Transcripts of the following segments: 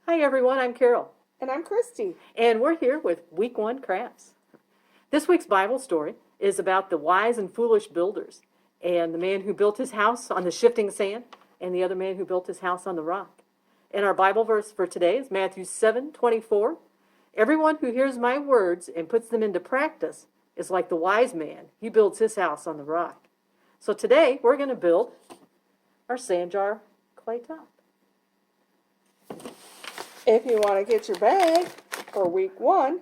Hi everyone, I'm Carol, And I'm Christy. and we're here with Week 1 Crafts. This week's Bible story is about the wise and foolish builders, and the man who built his house on the shifting sand, and the other man who built his house on the rock. And our Bible verse for today is Matthew 7:24. Everyone who hears my words and puts them into practice is like the wise man. He builds his house on the rock. So today we're going to build our sand jar clay top. If you want to get your bag for week 1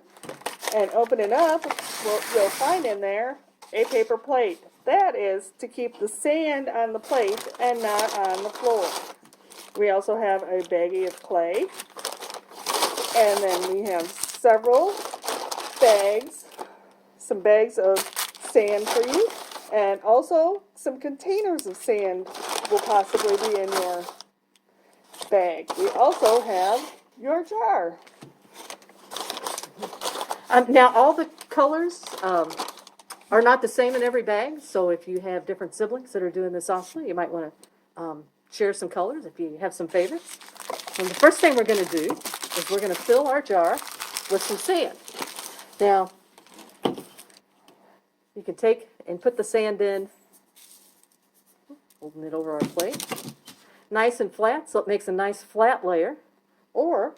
and open it up, you'll find in there a paper plate. That is to keep the sand on the plate and not on the floor. We also have a baggie of clay, and then we have several bags, some bags of sand for you, and also some containers of sand will possibly be in your bag. We also have your jar. Now, all the colors are not the same in every bag, so if you have different siblings that are doing this also, you might want to share some colors if you have some favorites. And the first thing we're going to do is we're going to fill our jar with some sand. Now, you can take and put the sand in, holding it over our plate, nice and flat, so it makes a nice flat layer. Or,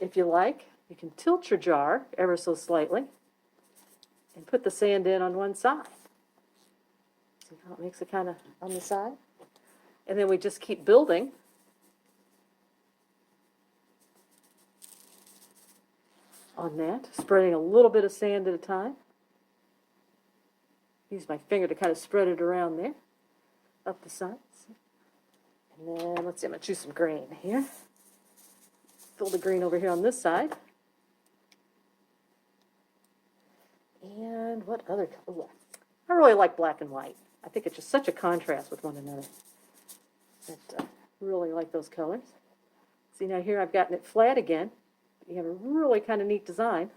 if you like, you can tilt your jar ever so slightly and put the sand in on one side. See how it makes it kind of on the side? And then we just keep building on that, spreading a little bit of sand at a time. Use my finger to kind of spread it around there, up the sides. And then, let's see, I'm going to choose some green here. Fill the green over here on this side. And what other color? I really like black and white. I think it's just such a contrast with one another. I really like those colors. See, now here I've gotten it flat again. You have a really kind of neat design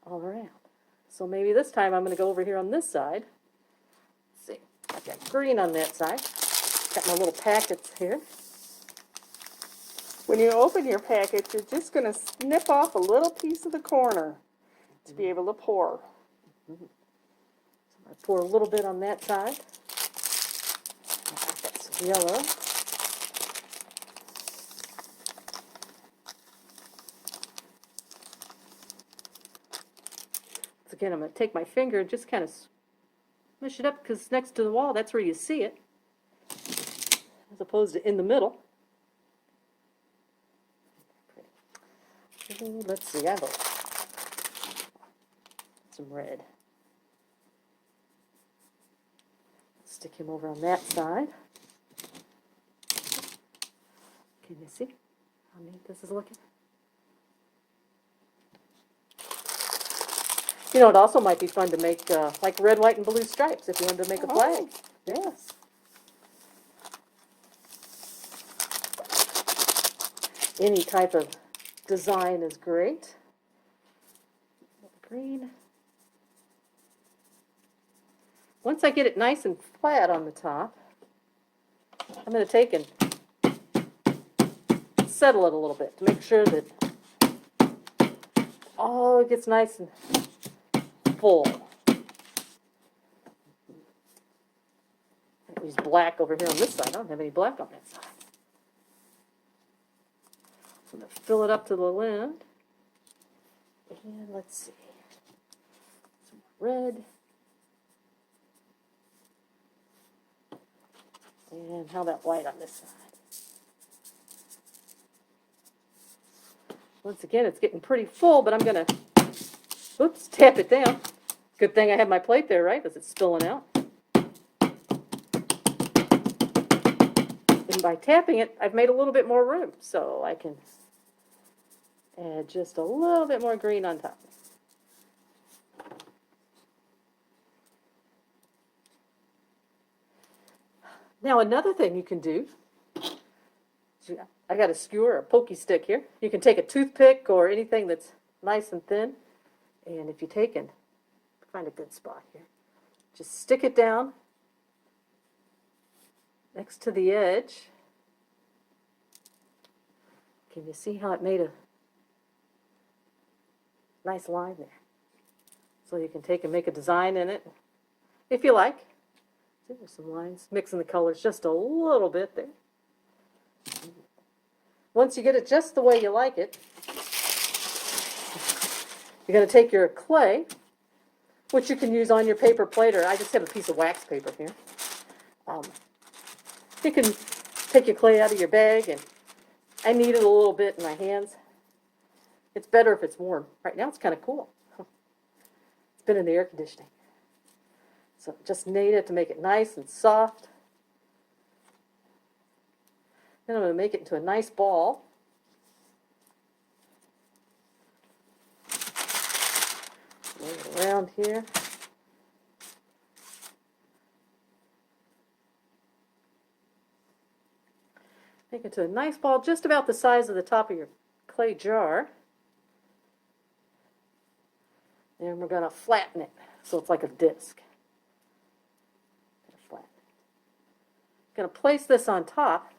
all around. So maybe this time I'm going to go over here on this side. Let's see, I've got green on that side. Got my little packets here. When you open your packet, you're just going to snip off a little piece of the corner to be able to pour. So I pour a little bit on that side. I've got some yellow. So again, I'm going to take my finger and just kind of smush it up, because next to the wall, that's where you see it, as opposed to in the middle. Let's see, I have some red. Stick him over on that side. Can you see how neat this is looking? You know, it also might be fun to make like red, white, and blue stripes if you wanted to make a flag. Yes. Any type of design is great. Green. Once I get it nice and flat on the top, I'm going to take and settle it a little bit to make sure that all it gets nice and full. I use black over here on this side. I don't have any black on that side. So I'm going to fill it up to the end. And let's see. Some red. And how about white on this side? Once again, it's getting pretty full, but I'm going to, oops, tap it down. Good thing I have my plate there, right? Because it's spilling out. And by tapping it, I've made a little bit more room, so I can add just a little bit more green on top. Now, another thing you can do, I got a skewer, a pokey stick here. You can take a toothpick or anything that's nice and thin, and if you take and find a good spot here, just stick it down next to the edge. Can you see how it made a nice line there? So you can take and make a design in it, if you like. See, there's some lines, mixing the colors just a little bit there. Once you get it just the way you like it, you're going to take your clay, which you can use on your paper plate, or I just have a piece of wax paper here. You can take your clay out of your bag, and I knead it a little bit in my hands. It's better if it's warm. Right now it's kind of cool. It's been in the air conditioning. So just knead it to make it nice and soft. Then I'm going to make it into a nice ball. Lay it around here. Make it to a nice ball just about the size of the top of your clay jar. And we're going to flatten it so it's like a disc. Going to place this on top.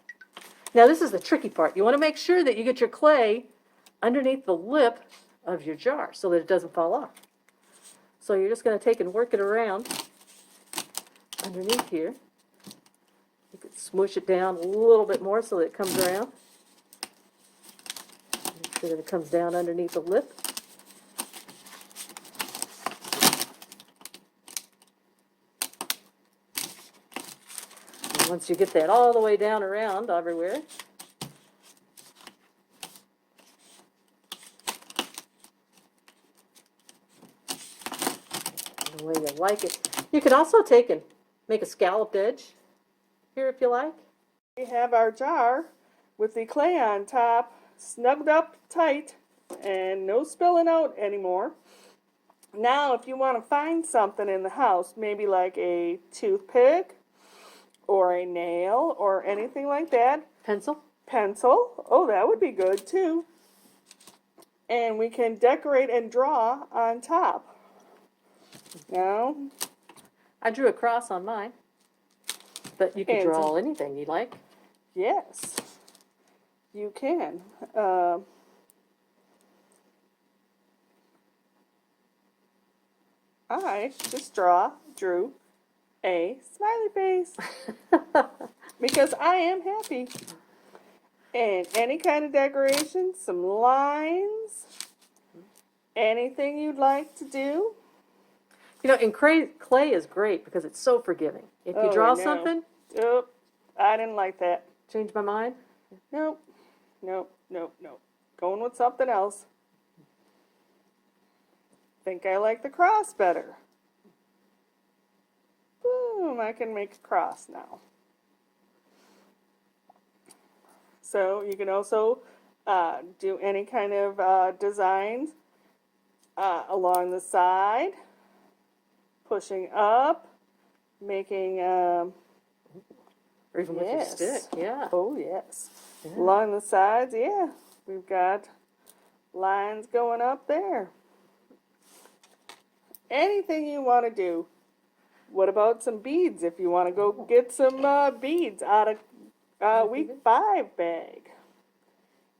Now this is the tricky part. You want to make sure that you get your clay underneath the lip of your jar so that it doesn't fall off. So you're just going to take and work it around underneath here. You could smoosh it down a little bit more so that it comes around. Make sure that it comes down underneath the lip. And once you get that all the way down around everywhere, the way you like it. You can also take and make a scalloped edge here if you like. We have our jar with the clay on top, snugged up tight, and no spilling out anymore. Now, if you want to find something in the house, maybe like a toothpick, or a nail, or anything like that. Pencil. Pencil. Oh, that would be good too. And we can decorate and draw on top. Now, I drew a cross on mine, but you can And draw some- anything you like. yes, you can. I just drew a smiley face because I am happy. And any kind of decoration, some lines, anything you'd like to do. You know, and clay is great because it's so forgiving. If you Oh, draw I know. something, Nope, I didn't like that. change my mind. Nope, nope, nope, nope. Going with something else. Think I like the cross better. Boom, I can make a cross now. So you can also do any kind of designs along the side, pushing up, making, Or even with your yes. stick, yeah. Oh yes. Yeah. Along the sides, yeah. We've got lines going up there. Anything you want to do. What about some beads if you want to go get some beads out of week 5 bag?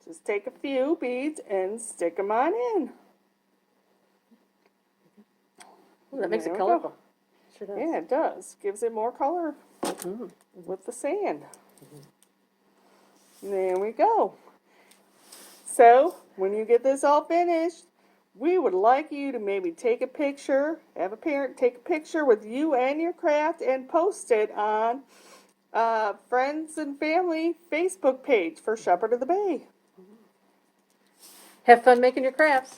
Just take a few beads and stick them on in. Ooh, that makes There it we go. colorful. Sure does. Yeah, it does. Gives it more color Mhm. with the sand. There we go. So, when you get this all finished, we would like you to maybe take a picture, have a parent take a picture with you and your craft and post it on Friends and Family Facebook page for Shepherd of the Bay. Have fun making your crafts.